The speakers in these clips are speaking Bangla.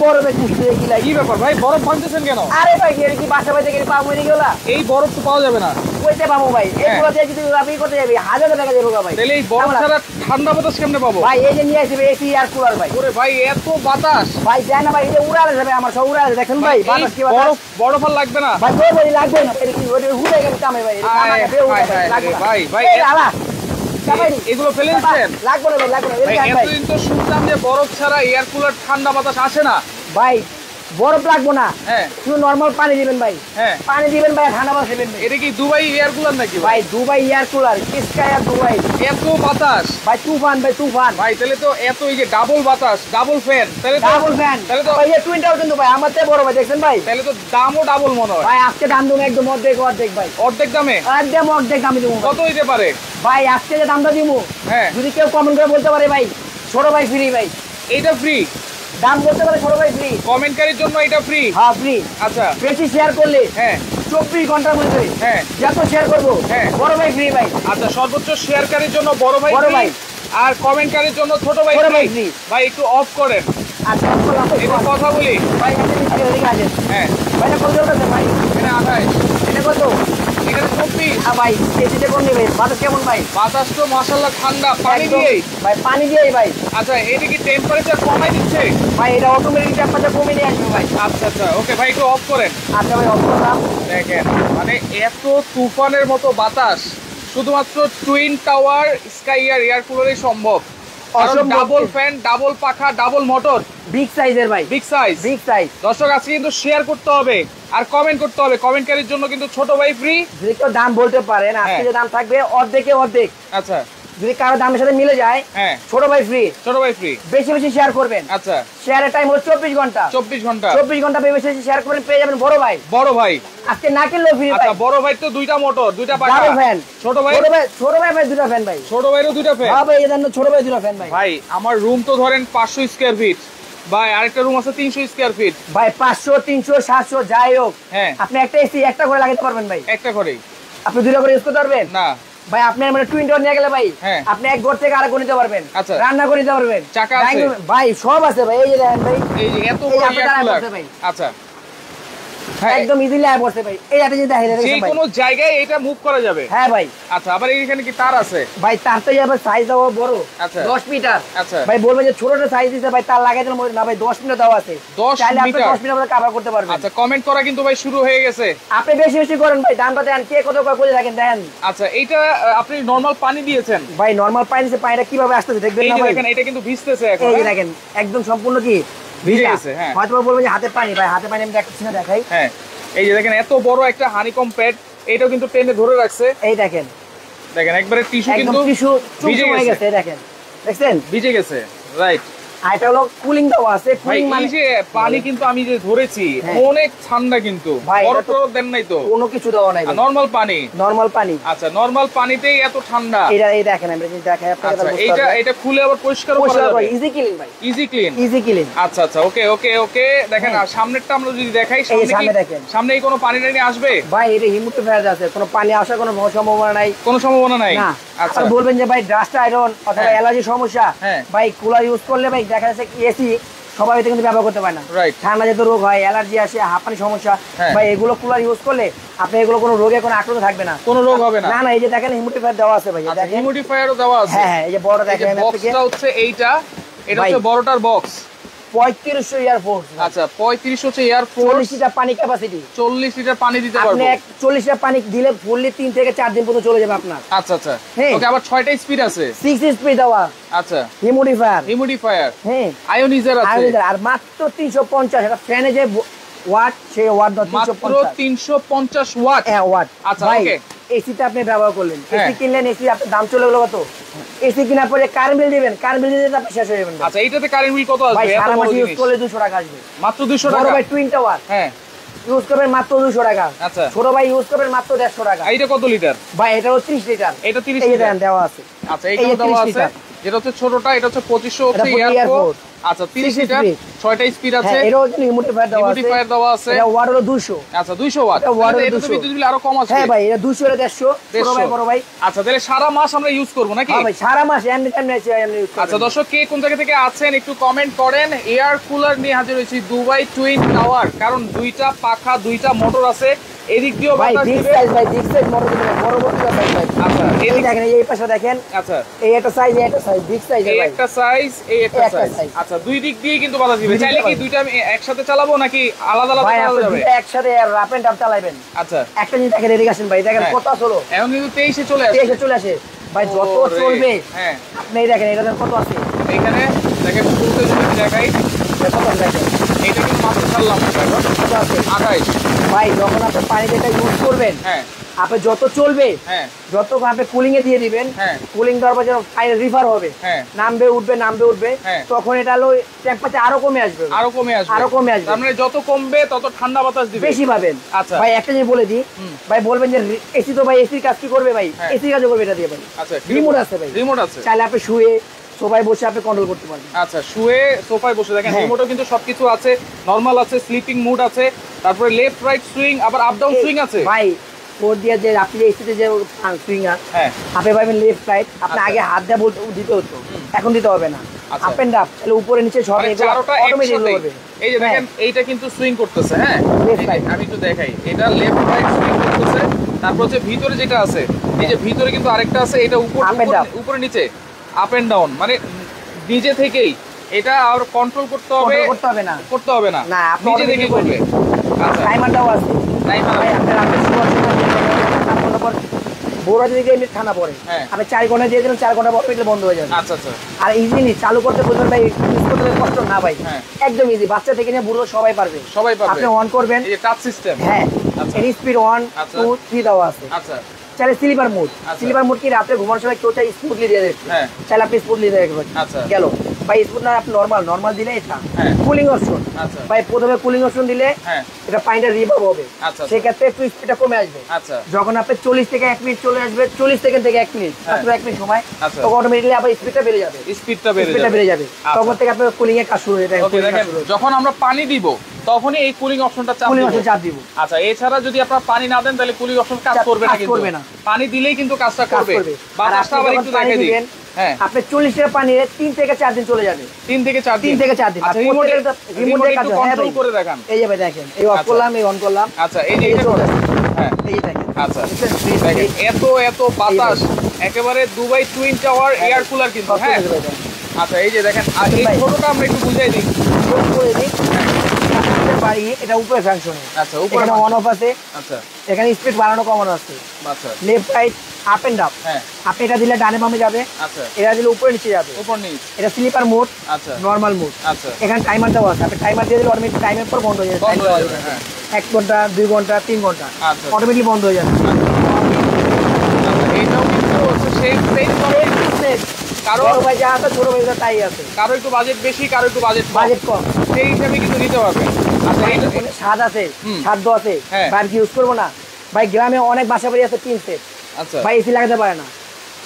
বরফে কুষ্টি কি লাগে? কি ব্যাপার ভাই, বরফ ভাঙতেছেন কেন? আরে ভাই এর কি বাসা বাড়িতে গেলে পাবো নাকি ওলা? এই বরফ তো পাওয়া যাবে না। কইতে পাবো ভাই? এগুলো দিয়ে যদি আপনি করতে যাবি 1000 টাকা দেবো ভাই। তাহলে এই বরফ ছাড়া ঠান্ডা বাতাস কেমনে পাবো? ভাই এই যে নিয়ে আসবে এসি আর কুলার ভাই। ওরে ভাই এত বাতাস ভাই জান না ভাই, এই যে উড়ালে যাবে আমার সব উড়ালে, দেখেন ভাই বাতাস কি বাতাস। বরফ আর লাগবে না ভাই বই লাগবে না, এটা কি ওটা উড়ে গেল কামে ভাই, এটা কামাকে বেউ লাগবে না। ভাই ভাই এই আলা এগুলো ফেলে দিচ্ছেন? লাগবে না ভাই, লাগবে না। ভাই এতদিন তো শুনতাম যে বরফ ছাড়া এয়ার কুলার ঠান্ডা বাতাস আসে না। ভাই বরফ লাগবো না, হ্যাঁ শুধু নরমাল পানি দিবেন ভাই। হ্যাঁ পানি দিবেন ভাই, ঠান্ডা বাতাস দিবেন ভাই। এটা কি দুবাই এয়ার কুলার নাকি ভাই দুবাই এয়ার কুলার, কিসকা এয়ার দুবাই। এত বাতাস ভাই তুফান ভাই তুফান। ভাই তাহলে তো এত এই যে ডাবল বাতাস, ডাবল ফ্যান, তাহলে তো ডাবল ফ্যান। তাহলে তো ভাই এই টুইনটাও কিন্তু ভাই আমার থেকে বড় ভাই, দেখছেন ভাই? তাহলে তো দামও ডাবল মনে হয়। ভাই আজকে দাম দেবো একদম অর্ধেক অর্ধেক ভাই, অর্ধেক দামে? একদম অর্ধেক দামে দেবো। কত হইতে পারে ভাই আজকে যে দামটা দিব, হ্যাঁ যদি কেউ কমেন্ট করে বলতে পারে ভাই ছোট ভাই ফ্রি, ভাই এইটা ফ্রি, দাম বলতে পারে ছোট ভাই ফ্রি। কমেন্টকারীর জন্য এটা ফ্রি? হ্যাঁ ফ্রি। আচ্ছা বেশি শেয়ার করলে হ্যাঁ 24 ঘন্টার মধ্যে হ্যাঁ যত শেয়ার করবো হ্যাঁ বড় ভাই ফ্রি ভাই। আচ্ছা সর্বোচ্চ শেয়ারকারীর জন্য বড় ভাই বড় free, ভাই। আর কমেন্টকারীর জন্য ছোট ভাই ছোট ভাই free। free। ভাই একটু অফ করেন, আচ্ছা বললাম তো, একটু কথা বলি। ভাই একটা জিনিস এদিকে আসেন। হ্যাঁ ভাই এটা কত আছে ভাই? এটা 28, এটা কত? এখানে 24। ভাই এসিতে কোন নেবে? বাতাস কেমন ভাই? বাতাস তো মাশাআল্লাহ ঠান্ডা, পানি একদম। দিয়েই। ভাই পানি দিয়েই ভাই। আচ্ছা এটা কি টেম্পারেচার কমাই দিচ্ছে? ভাই এটা অটোমেটিক টেম্পারেচার কমে নিয়ে আসবে ভাই। আচ্ছা আচ্ছা ওকে ভাই একটু অফ করেন। আচ্ছা ভাই অফ করলাম। দেখেন মানে এত তুফানের মতো বাতাস শুধুমাত্র টুইন টাওয়ার স্কাই এয়ার কুলারই সম্ভব। অসম্ভব। ডাবল ফ্যান, ডাবল পাখা, ডাবল মোটর, বিগ সাইজের ভাই, বিগ সাইজ। Big size. দর্শক আজকে কিন্তু শেয়ার করতে হবে আর কমেন্ট করতে হবে, কমেন্টকারীর জন্য কিন্তু ছোট ভাই ফ্রি। যদি কেউ দাম বলতে পারেন আজকে হ্যাঁ। যে দাম থাকবে অর্ধেকে অর্ধেক, আচ্ছা যদি কারো দামের সাথে মিলে যায় হ্যাঁ ছোট ভাই ফ্রি। ছোট ভাই ফ্রি। বেশি বেশি শেয়ার করবেন। আচ্ছা শেয়ারের টাইম হলো 24 ঘন্টা। 24 ঘন্টা 24 ঘন্টা বেশি বেশি শেয়ার করবেন, পেয়ে যাবেন বড় ভাই। বড় ভাই। আজকে না কিনলেও ফ্রি ভাই। আচ্ছা বড় ভাই তো দুইটা মোটর, দুইটা পাখা, ডাবল ফ্যান। ছোট ভাই ছোট ভাই ভাই দুটো ফ্যান ভাই। ছোট ভাইরও দুইটা ফ্যান। হ্যাঁ ভাই এদের ছোট ভাই দুটো ফ্যান ভাই। ভাই আমার রুম তো ধরেন 500 স্কয়ার ফিট, ভাই আরেকটা রুম আছে 300 স্কয়ার ফিট। ভাই 500 300 700 যাই হোক, হ্যাঁ আপনি একটা এসি একটা করে লাগাতে পারবেন ভাই। একটা করেই? আপনি দুটো করে ইউজ করতে পারবেন না ভাই। আপনার মানে টুইন টাওয়ার নিয়ে গেলে ভাই হ্যাঁ। আপনি এক ঘর থেকে আরেক ঘর নিতে পারবেন। আচ্ছা। রান্না করে নিতে পারবেন, চাকা আছে? ভাই সব আছে ভাই। এই যে দেখেন ভাই, এই যে এত এই বড় আপনার এয়ার দ্বারা কুলার। করতে ভাই। আচ্ছা হ্যাঁ একদম ইজিলি আয় পড়ছে ভাই। এই আপনি যদি দেখেন যে দেখেন ভাই। কোনো জায়গায় এটা মুভ করা যাবে। হ্যাঁ ভাই। আচ্ছা আবার এখানে কি তার আছে? ভাই তার তো আবার সাইজ দেওয়া বড়, আচ্ছা। 10 মিটার। আচ্ছা ভাই বলবেন যে ছোটটা সাইজ দিতে ভাই, তার লাগাই দিলাম না ভাই 10 মিটার দেওয়া আছে। 10 চাইলে আপনি মিটার? 10 মিটার মধ্যে কভার করতে পারবেন। আচ্ছা কমেন্ট করা কিন্তু ভাই শুরু হয়ে গেছে। আপনি বেশি বেশি করেন ভাই, দামটা দেন, কে কত করে থাকেন দেন। আচ্ছা এইটা আপনি নরমাল পানি দিয়েছেন? ভাই নরমাল পানি সে পানিটা কিভাবে আসতেছে দেখবেন এই না যে ভাই। দেখেন এটা কিন্তু ভিজতেছে এখন। এই যে দেখেন একদম সম্পূর্ণ কি ভিজে ভিজা গেছে, হ্যাঁ। হয়তো বলবেন যে হাতে পানি, ভাই হাতে পানি আমি দেখছি না, দেখাই। হ্যাঁ এই যে দেখেন এত বড় একটা হানিকম প্যাড, এটাও কিন্তু টেনে ধরে রাখছে। এই দেখেন দেখেন একবারে টিস্যু একদম কিন্তু টিস্যু ভিজে চুমচুম হয়ে গেছে। গেছে, এই দেখেন দেখছেন। ভিজে গেছে রাইট। আর এটা হলো কুলিং দেওয়া আছে। ভাই কুলিং মানে এই যে পানি কিন্তু আমি যে ধরেছি হ্যাঁ। অনেক ঠান্ডা কিন্তু, ভাই, এটা বরফ তো- টরফ দেন নাই তো? কোনো কিছু দেওয়া নাই ভাই, নরমাল পানি। নরমাল পানি। আচ্ছা নরমাল পানিতেই এত ঠান্ডা? এটা এই দেখেন আমি যদি দেখাই আপনাকে আচ্ছা তাহলে বুঝতে এইটা পারবেন। এটা খুলে আবার পরিষ্কার করা পরিষ্কার যাবে? করে ইজি ক্লিন ভাই, ইজি ক্লিন। Easy clean. আচ্ছা আচ্ছা ওকে ওকে ওকে দেখেন হ্যাঁ। আর সামনেরটা আমরা যদি দেখাই, এই সামনে কি সামনে দেখেন। সামনে কি কোনো পানি টানি আসবে? ভাই এটা হিউমিডিফায়ার আছে, কোনো পানি আসার কোনো সম্ভাবনা নাই। কোনো সম্ভাবনা নাই? না। আচ্ছা আর বলবেন যে ভাই ডাস্ট আয়রন অথবা হ্যাঁ। অ্যালার্জি সমস্যা, হ্যাঁ। ভাই কুলার ইউজ করলে ভাই দেখা যাচ্ছে এসি সবাই এটা কিন্তু ব্যবহার করতে পারে না। রাইট। ঠান্ডা যেহেতু রোগ হয়, অ্যালার্জি আসে, হাঁপানি সমস্যা, হ্যাঁ। ভাই এগুলো কুলার ইউজ করলে আপনি এগুলো কোনো রোগে কোনো আক্রান্ত থাকবে না। কোনো রোগ হবে না? না না, এই যে দেখেন হিউমিডিফায়ার দেওয়া আছে ভাই, এই আচ্ছা দেখেন। হিউমিডিফায়ারও দেওয়া আছে? হ্যাঁ হ্যাঁ, এই যে বড় এই যে দেখেন আপনি বক্সটা হচ্ছে এইটা, এটা ভাই। হচ্ছে বড়টার বক্স। 3500 air force. আচ্ছা 35 হচ্ছে এয়ার ফোর্স। 40 লিটার পানি ক্যাপাসিটি। 40 লিটার পানি দিতে আপনি পারবো? 40 লিটার পানি দিলে ফুললি 3 থেকে 4 দিন পর্যন্ত চলে যাবে আপনার। আচ্ছা আচ্ছা হ্যাঁ। ওকে আবার 6টা স্পিড আছে? 6 স্পিড দেওয়া আচ্ছা হিউমিডিফায়ার। হিউমিডিফায়ার, হ্যাঁ আয়োনাইজার আছে? আর মাত্র 350। এটা ফ্যানে যে ওয়াট, সেই ওয়াট মাত্র 350 ওয়াট। হ্যাঁ ওয়াট। আচ্ছা ভাই ওকে এসিতে আপনি ব্যবহার করলেন, হ্যাঁ। এসি কিনলেন, এসি আপনার দাম চলে গেল কত? এসি কেনার পরে কারেন্ট বিল দিবেন, কারেন্ট বিল দিতে আপনি শেষ হয়ে যাবেন ভাই। আচ্ছা এইটাতে কারেন্ট বিল কত ভাই আসবে? এত সারা বড় মাসে ইউজ জিনিস করলে 200 টাকা আসবে। মাত্র 200 বড় টাকা? ভাই টুইন টাওয়ার হ্যাঁ ইউজ করবেন মাত্র 200 টাকা। আচ্ছা ছোট ভাই ইউজ করবেন মাত্র 150 টাকা। এইটা কত লিটার? ভাই এটা হলো 30 লিটার। এটা 30 এই যে লিটার? দেন দেওয়া আছে। আচ্ছা এই এইটাও যে দেওয়া 30 আছে। লিটার। যেটা হচ্ছে ছোটটা, এটা হচ্ছে 2500 হচ্ছে এয়ারপোর্ট। আচ্ছা 30 লিটার 6টা স্পিড আছে। এরও ইমোটিফায়ার দেওয়া আছে। এটা ওয়াট হলো 200। আচ্ছা 200 ওয়াট। এটা ওয়াট হলো এটা তো 200। বিদ্যুৎ বিল আরো কম আছে। হ্যাঁ ভাই, এটা 200 এর 150 ছোট ভাই বড় ভাই। আচ্ছা তাহলে সারা মাস আমরা ইউজ করব নাকি? হ্যাঁ ভাই, সারা মাস এমনি ইউজ করব। আচ্ছা দর্শক, কে কোন জায়গা থেকে আছেন একটু কমেন্ট করেন। এয়ার কুলার নিয়ে হাজির হয়েছি দুবাই টুইন টাওয়ার, কারণ দুইটা পাখা, দুইটা মোটর আছে। এদিক দিয়েও ভাই বাতাস বিগ দিবে। সাইজ ভাই, বিগ সাইজ মোটর দিবেন, বড় বড় সাইজ ভাই। আচ্ছা এই দেখেন, এই পাশে দেখেন। আচ্ছা এই একটা সাইজ, এই একটা সাইজ, বিগ সাইজ এই ভাই। একটা সাইজ, এই একটা একটা সাইজ। সাইজ। আচ্ছা দুই দিক দিয়ে কিন্তু বাতাস দিবে। দুই দিক চাইলে কি দিয়ে দুইটা আমি একসাথে চালাবো নাকি আলাদা আলাদা ভাই চালানো আপনি যাবে? দুটো একসাথে রাপ এন্ড ডাউন চালাবেন। আচ্ছা একটা জিনিস দেখেন, এদিকে আসেন ভাই, দেখেন হ্যাঁ। কত আসলো। এখন কিন্তু 23 এ চলে আসে। এসে চলে আসে ভাই, যত ওরে, চলবে। হ্যাঁ আপনি এই দেখেন, এটা কত আছে, এখানে দেখেন শুরুতে যদি দেখাই, এটা কত আছে দেখেন, এটা কিন্তু মাত্র ছাড়লাম এখন কত আছে 28। ভাই। যখন আপনি পানিতে এটা ইউজ করবেন, হ্যাঁ আপনি যত চলবে, হ্যাঁ যত আপনি কুলিং এ দিয়ে দিবেন, হ্যাঁ। কুলিং দেওয়ার পর যখন ফাইনাল রিভার হবে, হ্যাঁ। নামবে উঠবে, হ্যাঁ। তখন এটা হলো টেম্পারেচার আরো কমে আসবে, আরো কমে আসবে। আরো কমে আসবে। তার মানে যত কমবে তত ঠান্ডা বাতাস দিবে, বেশি পাবেন। আচ্ছা ভাই একটা জিনিস বলে দিই ভাই, বলবেন যে এসি তো ভাই এসির কাজ কি করবে ভাই, হ্যাঁ। এসির কাজও করবে এটা দিয়ে ভাই। আচ্ছা রিমোট আছে ভাই, রিমোট আছে। চাইলে আপনি শুয়ে সবাই বসে আপনি কন্ট্রোল করতে পারবেন। আচ্ছা শুয়ে সোফায় বসে দেখেন, হ্যাঁ। রিমোটও কিন্তু সবকিছু আছে, নরমাল আছে, স্লিপিং মুড আছে, তারপরে লেফট রাইট সুইং, আবার আপ ডাউন সুইং আছে। ভাই ওর দিয়ে যে আপনি যে এসিতে যে সুইঙ্গার, হ্যাঁ আপনি পাবেন লেফট রাইট, আপনি আচ্ছা। আগে হাত দিয়ে বলতে দিতে হতো, এখন দিতে হবে না। আচ্ছা। আপ এন্ড আপ, তাহলে উপরে নিচে সব মানে এগুলো চারোটা অটোমেটিক একসাথে। করবে। এই যে দেখেন এইটা কিন্তু সুইং করতেছে, হ্যাঁ Left এই যে right। আমি একটু দেখাই, এটা লেফট রাইট সুইং করতেছে। তারপর হচ্ছে ভিতরে যেটা আছে, এই যে ভিতরে কিন্তু আরেকটা আছে, এটা Up and down। উপরে নিচে আপ এন্ড ডাউন, মানে নিজে থেকেই এটা আর কন্ট্রোল করতে হবে, Control করতে হবে না। করতে হবে না, না, আপনি নিজে automatic থেকে করবে। আচ্ছা টাইমারটাও আছে। টাইমার ভাই আপনার আপনি শোয়ার সময় ঠান্ডা পর বড় যদি এমনি ঠান্ডা পড়ে, হ্যাঁ। আপনি 4 ঘন্টা দিয়ে দিলেন, 4 ঘন্টা পর এটা বন্ধ হয়ে যাবে। আচ্ছা আচ্ছা আর ইজিলি চালু করতে বুঝবেন ভাই, ইউজ করতে কষ্ট না ভাই, হ্যাঁ। একদম ইজি, বাচ্চা থেকে নিয়ে বুড়ো সবাই পারবে। সবাই পারবে। আপনি অন করবেন, এই যে টাচ সিস্টেম। হ্যাঁ, আচ্ছা। এর স্পিড 1 আচ্ছা। 2 3 দেওয়া আছে। আচ্ছা চাইলে স্লিপার মোড, আচ্ছা। স্লিপার মোড কি রাতে ঘুমানোর সময় কেউ চাই স্মুথলি দিয়ে দেবে, হ্যাঁ। চাইলে আপনি স্মুথলি দিয়ে রাখবেন। আচ্ছা। গেল ভাই, স্মুথ না আপনি নরমাল দিলে এটা হ্যাঁ। Cooling option. আচ্ছা। ভাই প্রথমে কুলিং অপশন দিলে হ্যাঁ এটা পানিটা রিভার্ব হবে, আচ্ছা। সেক্ষেত্রে একটু স্পিডটা কমে আসবে। আচ্ছা যখন আপনি 40 থেকে 1 মিনিট চলে আসবে, 40 সেকেন্ড থেকে 1 মিনিট, হ্যাঁ। মাত্র 1 মিনিট সময়, আচ্ছা। তখন অটোমেটিক্যালি আবার স্পিডটা বেড়ে যাবে, স্পিডটা স্পিডটা বেড়ে যাবে। আচ্ছা। তখন থেকে আপনার কুলিং এর কাজ শুরু হয়ে যাবে। ওকে দেখেন, যখন আমরা পানি দিব তখনই এই কুলিং অপশনটা চাপ কুলিং দিব। অপশন চাপ দিব। আচ্ছা এছাড়া যদি আপনারা পানি না দেন তাহলে কুলিং অপশন কাজ কাজ করবে না, কিন্তু করবে না। পানি দিলেই কিন্তু কাজটা কাজ করবে। করবে। আর বাতাসটা আপনি আবার যখন একটু পানি দেখাই দিই। দিবেন, হ্যাঁ আপনি 40 লিটার পানি 3 থেকে 4 দিন চলে যাবে। 3 থেকে 4 দিন। 3 থেকে 4 দিন। আচ্ছা আর রিমোটে প্রত্যেকটা রিমোটে কাজ একটু হয়। হ্যাঁ কন্ট্রোল ভাই। করে দেখান। এই যে ভাই দেখেন, এই অফ আচ্ছা। করলাম, এই অন করলাম, আচ্ছা এই যে এই যে এটা চলে আসছে। হ্যাঁ এই যে দেখেন, আচ্ছা এটা স্পিড দেখেন এত বাতাস, একেবারে Dubai twin tower air cooler কিন্তু, হ্যাঁ আচ্ছা এই যে দেখেন, আর এই ভাই। ছোটটা আমরা একটু বুঝাই দিই। করে দিই। আপনার বাড়ি এটা উপরে ফাংশন, আচ্ছা উপরে এখানে অন অফ আছে, আচ্ছা এখানে স্পিড বাড়ানো কমানো আছে, আচ্ছা left right up and down. হ্যাঁ আপনি এটা দিলে ডানে বামে যাবে, আচ্ছা এটা দিলে উপরে নিচে যাবে। উপর নিচ। এটা স্লিপার মোড, আচ্ছা নরমাল মোড। আচ্ছা এখানে টাইমার দেওয়া আছে, আপনি টাইমার দিয়ে দিলে অটোমেটিক টাইমের পর বন্ধ হয়ে যাবে। বন্ধ হয়ে যাবে, হ্যাঁ 1 ঘন্টা 2 ঘন্টা 3 ঘন্টা আচ্ছা। অটোমেটিক বন্ধ হয়ে যাবে। আচ্ছা এইটাও কিন্তু হচ্ছে সেই কারো বড় ভাই যা আছে, ছোট ভাই যা তাই আছে, কারো একটু বাজেট বেশি, কারো একটু বাজেট বাজেট কম। সেই হিসাবে কিন্তু নিতে পারবেন। আচ্ছা এইটা স্বাদ আছে, হুম। সাধ্য আছে, হ্যাঁ। বাইরে ইউজ করবো না ভাই। গ্রামে অনেক বাসা বাড়ি আছে 3 সেট, আচ্ছা ভাই এসি লাগাতে পারে না।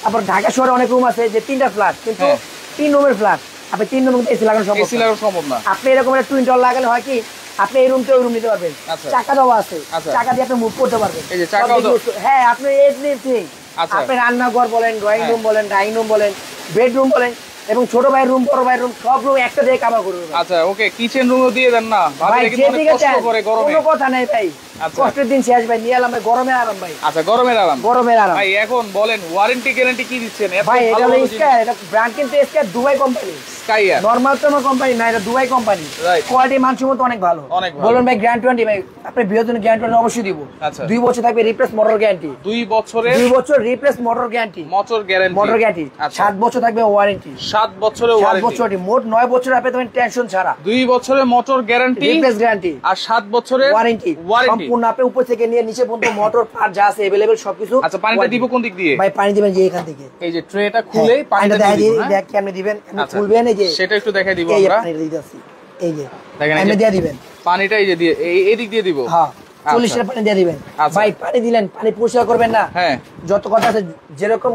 তারপর ঢাকা শহরে অনেক রুম আছে যে 3টা ফ্ল্যাট, কিন্তু হ্যাঁ। 3 রুমের ফ্ল্যাট, আপনি 3 রুম এসি লাগানো সম্ভব এসি না। লাগানো সম্ভব না। আপনি এরকম একটা টুইন টাওয়ার লাগালে হয় কি, আপনি এই রুম থেকে ওই রুম নিতে পারবেন, আচ্ছা। চাকা দেওয়া আছে, আচ্ছা। চাকা দিয়ে আপনি মুভ করতে পারবেন। এই যে চাকাও সব দিকে দেওয়া- use করে- হ্যাঁ, আপনি এভরিথিং, আচ্ছা। আপনি রান্নাঘর বলেন, ড্রয়িং হ্যাঁ। রুম বলেন, ডাইনিং রুম বলেন, বেডরুম বলেন, এবং ছোট ভাইয়ের রুম, বড় ভাইয়ের রুম, সব রুম একটা দিয়ে কাভার করবে ভাই। আচ্ছা ওকে কিচেন রুমও দিয়ে দেন না, ভাই ভাবিরা কিন্তু অনেক যেদিকে কষ্ট চান, করে গরমে। কোনো কথা নাই ভাই, আচ্ছা। কষ্টের দিন শেষ ভাই, নিয়ে এলাম ভাই, গরমের আরাম ভাই, আচ্ছা গরমের আরাম। গরমের আরাম। ভাই এখন বলেন ওয়ারেন্টি গ্যারান্টি কি দিচ্ছেন? এত ভাই এটা ভালো হলো ভালো স্কাই, এটা ব্র্যান্ড কিন্তু স্কাই, দুবাই কোম্পানি, স্কাইয়ার। নরমাল তো আমার কোম্পানি না, এটা দুবাই কোম্পানি। Right. কোয়ালিটি মানসম্মত অনেক ভালো। অনেক ভালো। বলুন ভাই গ্যারান্টি 20 ভাই, আপনি বৃহত্তর গ্যারান্টি অবশ্যই দিব। আচ্ছা। 2 বছর থাকবে রিপ্লেস মোটর গ্যারান্টি, 2 বছরের 2 বছর replace motor guarantee, motor guarantee. Motor guarantee. আচ্ছা 7 বছর থাকবে ওয়ারেন্টি, 7 বছরের 7 ওয়ারেন্টি। বছর, মোট 9 বছর আপনি তোমার টেনশন ছাড়া, 2 বছরের মোটর গ্যারান্টি রিপ্লেস গ্যারান্টি আর 7 বছরের ওয়ারেন্টি, ওয়ারেন্টি। সম্পূর্ণ আপনি উপর থেকে নিয়ে নিচে পর্যন্ত মোটর পার্ট যা আছে अवेलेबल সবকিছু। আচ্ছা পানিটা দিব কোন দিক দিয়ে? ভাই পানি দিবেন যে এখান থেকে, এই যে ট্রেটা খুলেই হ্যাঁ, পানিটা পানিটা দিয়ে দিয়ে দিব, হ্যাঁ? দেখ কেমনে দিবেন, আপনি আচ্ছা, খুলবেন এই যে, সেটা একটু দেখাই দিব এই যে আমরা। পানিটা দিতেছি, এই যে দেখেন এই এমনি যে দিয়ে দিবেন, পানিটা এই যে দিয়ে এই দিক দিয়ে দিব। হ্যাঁ 40 আচ্ছা। এর পানি দিয়ে দিবেন। আচ্ছা। ভাই পানি দিলেন, পানি পরিষ্কার করবেন না, হ্যাঁ যত কথা আছে যেরকম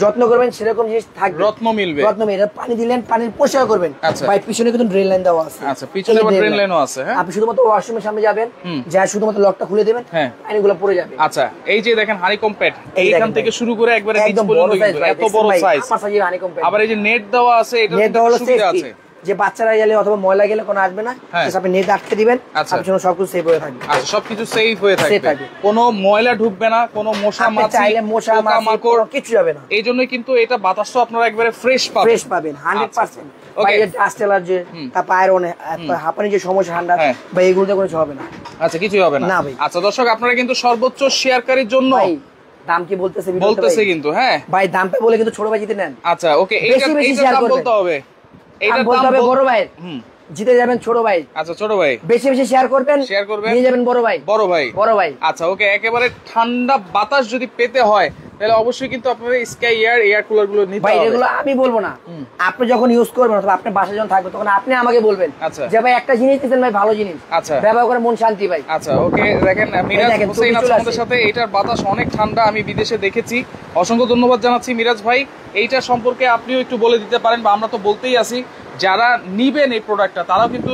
যত্ন করবেন সেরকম জিনিস থাকবে, রত্ন মিলবে। রত্ন মিলবে। পানি দিলেন, পানির পরিষ্কার করবেন। আচ্ছা। ভাই পিছনে কিন্তু ড্রেন লাইন দেওয়া আছে। আচ্ছা, পিছনে আবার ড্রেন লাইনও আছে। হ্যাঁ, আপনি শুধুমাত্র ওয়াশরুমের সামনে যাবেন, যা শুধুমাত্র লকটা খুলে দেবেন, হ্যাঁ, পানিগুলো পড়ে যাবে। আচ্ছা, এই যে দেখেন হানিকম প্যাড, এই এইখান দেখেন থেকে ভাই। শুরু করে একবারে নিচ একদম পর্যন্ত বড় সাইজ কিন্তু ভাই, এত বড় সাইজ। আমার সাইজের হানিকম প্যাড। আবার এই যে নেট দেওয়া আছে, এটা নেট দেওয়া হলো সুবিধা সেফটি, আছে যে বাচ্চারা গেলে অথবা ময়লা গেলে কোনো আসবে না, হ্যাঁ। আপনি নেট আটকে দিবেন, আচ্ছা। আপনার জন্য সবকিছু সেভ হয়ে থাকবে। আচ্ছা, সবকিছু সেফ হয়ে Safe থাকবে, থাকবে। কোনো ময়লা ঢুকবে না, কোনো মশা আপনি মাছি চাইলে মশা মাছি পোকামাকড় কিছু যাবে না। এই জন্যই কিন্তু এটা বাতাসটা আপনারা একবারে ফ্রেশ পাবেন। ফ্রেশ পাবেন 100%। ভাই Okay. এই ডাস্ট অ্যালার্জি, তারপর আয়রন, হাঁপানি যে সমস্যা ঠান্ডা, হ্যাঁ। ভাই এগুলোতে কোনো কিছু হবে না। আচ্ছা, কিছুই হবে না। না ভাই। আচ্ছা দর্শক, আপনারা কিন্তু সর্বোচ্চ শেয়ারকারীর জন্য ভাই দাম কি বলতেছে ভিডিওতে বলতেছে ভাই? কিন্তু, হ্যাঁ ভাই দামটা বলে কিন্তু ছোট ভাই জিতে নেন। আচ্ছা, ওকে, বেশি বেশি এইটার share দাম করবেন। বলতে হবে, এইটার বলতে দাম হবে বড় ভাই, হুম, জিতে যাবেন ছোট ভাই। আচ্ছা ছোট ভাই, বেশি বেশি শেয়ার করবেন, নিয়ে যাবেন বড় ভাই। বড় ভাই, বড় ভাই। আচ্ছা, ওকে, একেবারে ঠান্ডা বাতাস যদি পেতে হয় তাহলে অবশ্যই কিন্তু আপনারা স্কাই এয়ার কুলার গুলো নিতে ভাই হবে। এগুলো আমি বলবো না, আপনি যখন ইউজ করবেন অথবা আপনি বাসায় যখন থাকবেন তখন আপনি আমাকে বলবেন আচ্ছা। যে ভাই একটা জিনিস দিচ্ছেন ভাই, ভালো জিনিস, আচ্ছা। ব্যবহার করে মন শান্তি ভাই। আচ্ছা, ওকে, দেখেন মিরাজ দেখেন, হোসেন ছবি আছে চলে আমাদের আসে। সাথে। এইটার বাতাস অনেক ঠান্ডা, আমি বিদেশে দেখেছি। অসংখ্য ধন্যবাদ জানাচ্ছি মিরাজ ভাই। এইটা সম্পর্কে আপনিও একটু বলে দিতে পারেন, বা আমরা তো বলতেই আছি, যারা নিবেন এই প্রোডাক্টটা তারাও কিন্তু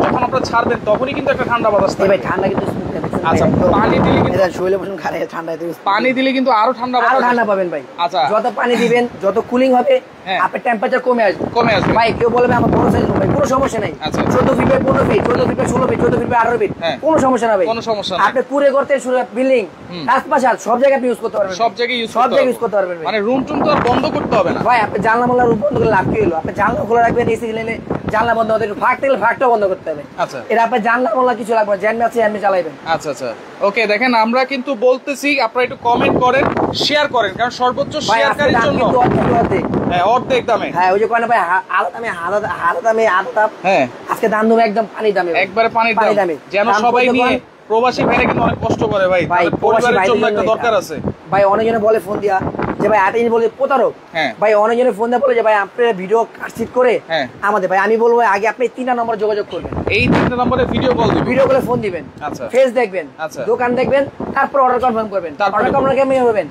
যখন আপনারা ছাড়বেন তখনই কিন্তু একটা ঠান্ডা বাতাস এই ভাই থাকবে। ঠান্ডা কিন্তু smooth দেখছেন ভাই, আচ্ছা, একদম। পানি দিলে কিন্তু এটা শরীরে বসুন খারে ঠান্ডা এত smooth। পানি দিলে কিন্তু আরো ঠান্ডা আরো বাতাস ঠান্ডা আসবে। পাবেন ভাই। আচ্ছা। যত পানি দিবেন, যত কুলিং হবে, হ্যাঁ। আপনার টেম্পারেচার কমে আসবে। কমে আসবে। ভাই কেউ বলবে আমার বড় সাইজ ভাই, কোনো সমস্যা নাই। আচ্ছা। 14 feet by 15 feet, 14 feet by 16 feet, 14 feet by 18 feet, হ্যাঁ। কোনো সমস্যা না ভাই। কোনো সমস্যা নাই। আপনি কুড়ে করতে শুরু বিল্ডিং, রাজপ্রাসাদ সব জায়গায় আপনি ইউজ করতে পারবেন। সব জায়গায় ইউজ সব জায়গায় ইউজ করতে পারবেন ভাই। মানে রুম টুম তো আর বন্ধ করতে হবে না। ভাই আপনি জানলা মাল্লা রূপ বন্ধ করে লাভ কি হলো? আপনি জানলা খোলা রাখবেন, এসি নিলে জানলা বন্ধ হতে ফাঁক থাকলে ফাঁকটা বন্ধ করতে হবে। আচ্ছা। এটা আপনি জানলা মাল্লা কিছু লাগবে না, জ্যানমে আছে জ্যানমে চালাইবেন। আচ্ছা আচ্ছা, ওকে, দেখেন আমরা কিন্তু বলতেছি আপনারা একটু কমেন্ট করেন, শেয়ার করেন, কারণ সর্বোচ্চ ভাই আজকে শেয়ারকারীর দাম জন্য কিন্তু অর্ধেক। হ্যাঁ, অর্ধেক দামে। হ্যাঁ ওই যে কয় না ভাই, আলাদা দামে আলাদা দামে আলাদা দাম। হ্যাঁ, আজকে দাম দেবো একদম পানি দামে ভাই। একবারে পানির পানি দাম, দামে। যেন দাম সবাই কত নিয়ে। কম? প্রবাসী ভাইরা কিন্তু অনেক কষ্ট করে ভাই, ভাই তাদের প্রবাসী পরিবারের ভাইদের জন্য একটা জন্য দরকার এটা। আছে। ভাই অনেকজনে বলে ফোন দিয়া যে ভাই 28 বলে প্রতারক। হ্যাঁ। ভাই অনেকজনে ফোন দিয়ে বলে যে ভাই আপনি ভিডিও কাটছিট করে হ্যাঁ। আমাদের, ভাই আমি বলবো আগে আপনি 3টা নম্বর যোগাযোগ করবেন, এই 3টে নম্বরে ভিডিও কল দিবেন, ভিডিও করে ফোন দিবেন, আচ্ছা। ফেস দেখবেন, আচ্ছা। দোকান দেখবেন, তারপর অর্ডার কনফার্ম করবেন। তারপরে অর্ডার কনফার্ম কেমন হবেন?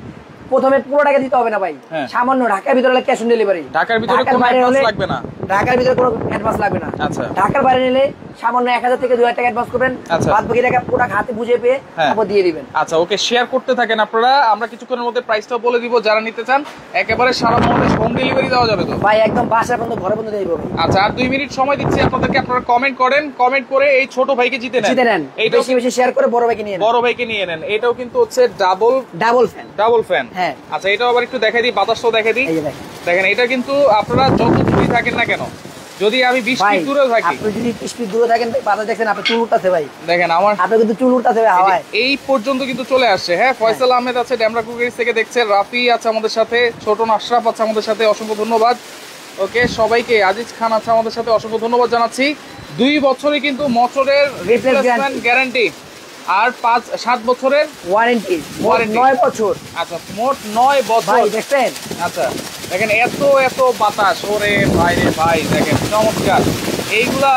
প্রথমে পুরো টাকা দিতে হবে না ভাই, হ্যাঁ। সামান্য ঢাকার ভিতরে ক্যাশ অন ডেলিভারি। ঢাকার ভিতরে কোনো অ্যাডভান্স লাগবে না। ঢাকার ভিতরে কোনো অ্যাডভান্স লাগবে না। আচ্ছা। ঢাকার বাইরে নিলে সামান্য 1000 থেকে 2000 টাকা অ্যাডভান্স করবেন, আচ্ছা। বাদ বাকি টাকা পুরো হাতে বুঝে পেয়ে হ্যাঁ। তারপর দিয়ে দিবেন। আচ্ছা, ওকে, শেয়ার করতে থাকেন আপনারা। আমরা কিছুক্ষণের মধ্যে প্রাইসটাও বলে দিব, যারা নিতে চান একেবারে সারা বাংলাদেশ হোম ডেলিভারি দেওয়া যাবে তো। ভাই একদম বাসা পর্যন্ত ঘরে পর্যন্ত দিয়ে দিবেন। আচ্ছা, আর 2 মিনিট সময় দিচ্ছি আপনাদেরকে, আপনারা কমেন্ট করেন, কমেন্ট করে এই ছোট ভাইকে জিতে জিতে নেন, এইটাও বেশি বেশি শেয়ার করে বড় ভাইকে নিয়ে নেন। বড় ভাইকে নিয়ে নেন। এটাও কিন্তু হচ্ছে ডাবল ফ্যান। Double fan. হ্যাঁ। আচ্ছা, এটাও আবার একটু দেখাই দিই, বাতাসটাও দেখাই দিই। এই যে দেখেন। দেখেন, এটা কিন্তু আপনারা যত দূরে থাকেন না কেন, যদি আমি 20 ভাই ফিট দূরেও থাকি, আপনি যদি 20 ফিট দূরে থাকেন ভাই, বাতাস দেখছেন আপনি চুল উঠতেছে ভাই, দেখেন আমার আপনি কিন্তু চুল উঠতেছে ভাই হাওয়ায়। এই পর্যন্ত কিন্তু চলে আসছে। হ্যাঁ, ফয়সাল আহমেদ আছে ড্যামরা কুকারিজ থেকে দেখছেন, রাফি আছে আমাদের সাথে, ছোটন আশরাফ আছে আমাদের সাথে, অসংখ্য ধন্যবাদ। ওকে, সবাইকে, আজিজ খান আছে আমাদের সাথে, অসংখ্য ধন্যবাদ জানাচ্ছি। 2 বছরে কিন্তু মোটরের রিপ্লেসমেন্ট গ্যারান্টি, আর 7 বছরের ওয়ারেন্টি, Warranty। 9 বছর। আচ্ছা, মোট 9 বছর। ভাই দেখছেন? আচ্ছা, দেখেন এত বাতাস, ওরে ভাই রে ভাই, দেখেন চমৎকার এইগুলা।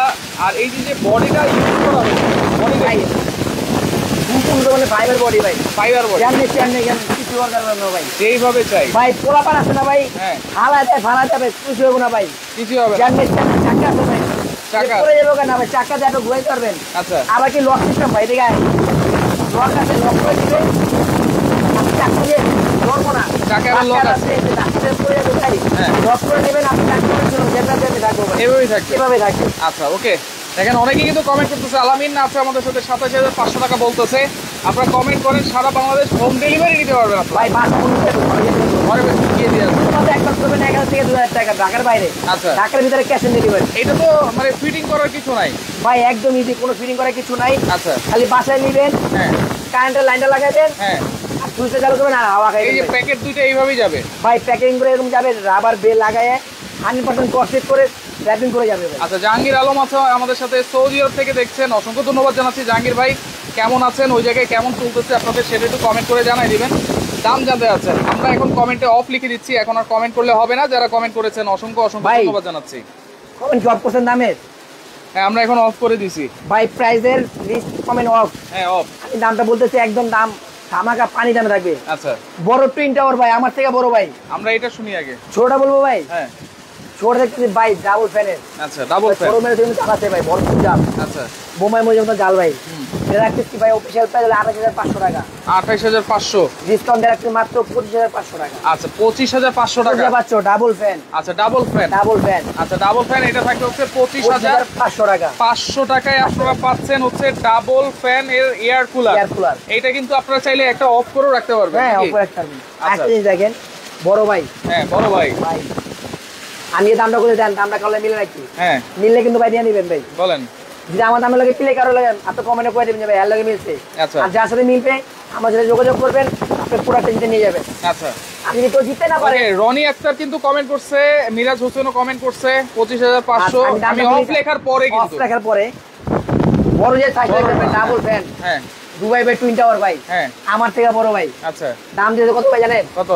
আর এই যে বডিটা ইউজ করা হয়েছে, বডিটা ভাই সম্পূর্ণ মানে ফাইবার বডি ভাই, ফাইবার বডি, জানলে কিছু দরকার হবে না ভাই। যেইভাবে চাই। ভাই পোলাপান আছে না ভাই, হ্যাঁ। ফালা যাবে, কিছু হবে না ভাই। কিছু হবে না। জানলে চাকা আছে ভাই, চাকা। পরে যাবে না ভাই, চাকা দিয়ে আপনি ঘুরাইতে পারবেন। আচ্ছা। আবার কি লক সিস্টেম ভাই, দেখে লক আছে, লক করে দিবে, আপনি চাকা দিয়ে ধরবো না। চাকা আবার lock আছে। হ্যাঁ। লক করে নেবেন, আপনি চাকা করে চলুন, যেভাবে থাকবো ভাই, এভাবেই থাকবে। এভাবে থাকবে। আচ্ছা, ওকে, দেখেন অনেকে কিন্তু কমেন্ট করতেছে। আলামিন আছে আমাদের সাথে, 27500 টাকা বলতেছে। আপনারা কমেন্ট করেন, সারা বাংলাদেশ হোম ডেলিভারি নিতে পারবেন আপনারা। ভাই বাসা ঘরে বসে গিয়ে দিয়ে আসবেন। একবার করবেন 1000 থেকে 2000 টাকা ঢাকার বাইরে। আচ্ছা। ঢাকার ভিতরে ক্যাশ অন ডেলিভারি। এটা তো মানে ফিটিং করার কিছু নাই ভাই একদম ইজি, কোনো ফিটিং করার কিছু নাই। আচ্ছা। খালি বাসায় নেবেন, হ্যাঁ কারেন্টের লাইনটা লাগাবেন, হ্যাঁ, আর সুইচটা চালু করবেন আর হাওয়া এই যে খাইবেন। প্যাকেট দুইটা এইভাবেই যাবে। ভাই প্যাকিং করে এরকম যাবে, রাবার বেল লাগায় 100% কনসেট করে র‍্যাপিং করে যাবে ভাই। আচ্ছা, জাহাঙ্গীর আলম আছে আমাদের সাথে, সৌদি আরব থেকে দেখছেন, অসংখ্য ধন্যবাদ জানাচ্ছি জাহাঙ্গীর ভাই। কেমন আছেন, ওই জায়গায় কেমন চলতেছে আপনাদের, সেটা একটু কমেন্ট করে জানাই দিবেন। দাম জানতে আছেন, আমরা এখন কমেন্টে অফ লিখে দিচ্ছি, এখন আর কমেন্ট করলে হবে না। যারা কমেন্ট করেছেন অসংখ্য ভাই। ধন্যবাদ জানাচ্ছি। কমেন্ট কি অফ করছেন দামের? হ্যাঁ, আমরা এখন অফ করে দিছি। ভাই প্রাইসের লিস্ট কমেন্ট অফ। হ্যাঁ, অফ। আমি দামটা বলতেছি একদম দাম ধামাকা পানি দামে থাকবে। আচ্ছা বড় টুইন টাওয়ার ভাই, আমার থেকে বড় ভাই। আমরা এটা শুনি আগে, ছোটটা বলবো ভাই। হ্যাঁ ছোট দেখতেছি ভাই ডাবল ফ্যানের। আচ্ছা ডাবল ফ্যান, বড় মেরে তুমি চালাতে ভাই, বড় জাল। আচ্ছা বোমাই মজা মতো জাল ভাই। এটা রাখতেছি ভাই অফিসিয়াল প্রাইস 28,500 টাকা। 28,500 ডিসকাউন্ট দিয়ে রাখছি মাত্র 25,500 টাকা। আচ্ছা 25,500 টাকা। 25,500 ডাবল ফ্যান। আচ্ছা ডাবল ফ্যান, ডাবল ফ্যান। আচ্ছা ডাবল ফ্যান এটা থাকবে হচ্ছে 25,500 টাকা। 500 টাকায় আপনারা পাচ্ছেন হচ্ছে ডাবল ফ্যান এর এয়ার কুলার। এয়ার কুলার এটা কিন্তু আপনারা চাইলে একটা অফ করেও রাখতে পারবেন। হ্যাঁ নাকি? অফ রাখতে পারবেন। আচ্ছা। একটা জিনিস দেখেন বড় ভাই। হ্যাঁ বড় ভাই, ভাই আমি এই দামটা করে দেন, দামটা করলে মিলে রাখি। হ্যাঁ মিললে কিন্তু ভাই দিয়ে নিবেন ভাই। বলেন। যদি আমার দামের লগে পিলে কারো লাগে আপনি কমেন্টে করে দিবেন যে ভাই এর লগে মিলছে। আচ্ছা আর যার সাথে মিলবে আমার সাথে যোগাযোগ করবেন, আপনি পুরো টেনশন নিয়ে যাবেন। আচ্ছা আপনি যদি কেউ জিততে না পারে। ওকে, রনি আক্তার কিন্তু কমেন্ট করছে, মিরাজ হোসেনও কমেন্ট করছে 25,500। আমি অফ লেখার পরে অফ কিন্তু লেখার পরে বড় যে সাইজ দেখবেন ডাবল ফ্যান হ্যাঁ দুবাই ভাই টুইন টাওয়ার ভাই। হ্যাঁ আমার থেকে বড় ভাই। আচ্ছা দাম দিতে কত ভাই জানেন? কত?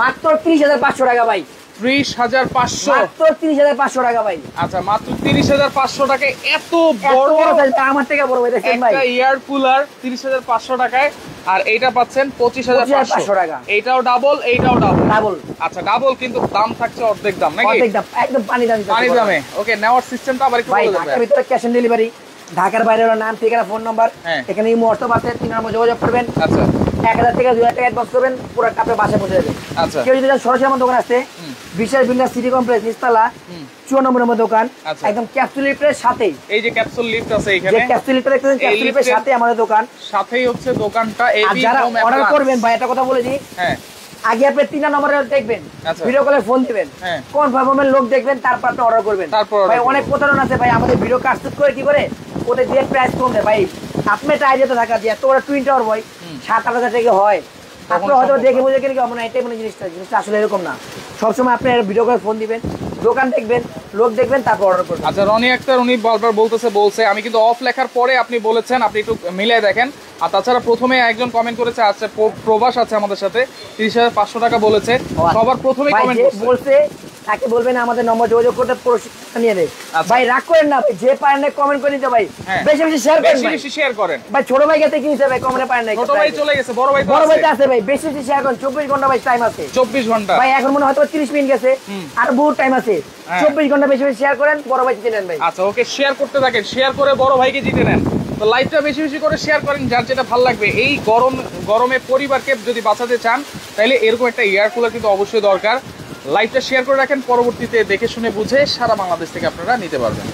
মাত্র 30,500 টাকা ভাই। 30,500 মাত্র 30,500 টাকা ভাই। আচ্ছা মাত্র 30,500 টাকায় এত এত বড় বড় size ভাই, আমার থেকে বড় ভাই দেখেন ভাই। একটা এয়ার কুলার 30,500 টাকায়, আর এইটা পাচ্ছেন 25,500 টাকা। এইটাও ডাবল, এইটাও ডাবল। ডাবল আচ্ছা ডাবল কিন্তু দাম থাকছে অর্ধেক দাম নাকি? অর্ধেক দাম, একদম পানি দাম। পানি দামে। ওকে, নেওয়ার সিস্টেমটা আবার একটু ভাই বলে ঢাকার দেবেন। ভিতরে ক্যাশ অন ডেলিভারি, ঢাকার বাইরে হলো নাম ঠিকানা ফোন নাম্বার, হ্যাঁ। এখানে ইমো হোয়াটসঅ্যাপ আছে, 3 নম্বর যোগাযোগ করবেন। আচ্ছা 1000 থেকে 2000 টাকা অ্যাডভান্স করবেন, পুরো আপনার বাসায় পৌঁছে যাবে। আচ্ছা কেউ যদি সরাসরি আমার দোকান আসছে, বিশাল বিল্ডার সিটি কমপ্লেক্স নিচতলা 54 নম্বর দোকান, আচ্ছা। একদম ক্যাপসুল লিফটের সাথেই। এই যে ক্যাপসুল লিফট আছে যে এখানে, ক্যাপসুল লিফটটা দেখতেছেন, ক্যাপসুল লিফটের লিফটের সাথে আমাদের দোকান। সাথেই হচ্ছে দোকানটা। আর এবি যারা হোম অর্ডার অ্যাপ্লায়েন্স। করবেন ভাই একটা কথা বলে দিই, হ্যাঁ আগে আপনি 3 নম্বরে দেখবেন, আচ্ছা। ভিডিও কলে ফোন দিবেন, হ্যাঁ। কনফার্মের লোক দেখবেন, তারপর আপনি অর্ডার করবেন। তারপর order ভাই করবেন। অনেক প্রতারণা আছে ভাই, আমাদের ভিডিও কাটছুট করে কি করে ওদের দিয়ে প্রাইস কম দেয় ভাই। আপনি একটা আইডিয়াতে থাকা যে এত বড় টুইন টাওয়ার বই 7-8 হাজার টাকা হয়, আপনি হয়তো দেখে বুঝে কিনে কেমন এটাই মনে জিনিসটা আসলে এরকম না। সবসময় আপনি ভিডিও করে ফোন দিবেন, দোকান দেখবেন, লোক দেখবেন, তারপর অর্ডার করবেন। আচ্ছা রনি আক্তার উনি বারবার বলছে আমি কিন্তু অফ লেখার পরে আপনি বলেছেন, আপনি একটু মিলিয়ে দেখেন। আর তাছাড়া প্রথমে একজন কমেন্ট করেছে, আচ্ছা প্রবাস আছে আমাদের সাথে, 30,500 টাকা বলেছে। সবার প্রথমে ভাই কমেন্ট যে করছে। বলছে তাকে বলবেন আমাদের নম্বর যোগাযোগ করতে, প্রশিক্ষণ নিয়ে নেই। আচ্ছা। ভাই রাগ করেন না ভাই, যে পারেন না কমেন্ট করে দিতে ভাই, হ্যাঁ। বেশি বেশি শেয়ার করেন বেশি ভাই। বেশি শেয়ার করেন। ভাই ছোট ভাই গেছে কিনছে ভাই, কমেন্টে পারেন না। ছোট ভাই চলে গেছে, বড় ভাই তো বড় আছে। ভাইটা আছে ভাই, বেশি বেশি শেয়ার করেন। 24 ঘন্টা ভাই টাইম আছে। 24 ঘন্টা ভাই এখন মনে হয় হয়তো 30 মিনিট গেছে, আর বহুত টাইম আছে। হ্যাঁ। 24 ঘন্টা বেশি বেশি শেয়ার করেন, বড় ভাই জিতে নেন ভাই। আচ্ছা ওকে, শেয়ার করতে থাকেন, শেয়ার করে বড় ভাইকে জিতে নেন। তো লাইভটা বেশি বেশি করে শেয়ার করেন, যার যেটা ভালো লাগবে। এই গরমে পরিবারকে যদি বাঁচাতে চান, তাহলে এরকম একটা এয়ার কুলার কিন্তু অবশ্যই দরকার। লাইভটা শেয়ার করে রাখেন, পরবর্তীতে দেখে শুনে বুঝে সারা বাংলাদেশ থেকে আপনারা নিতে পারবেন।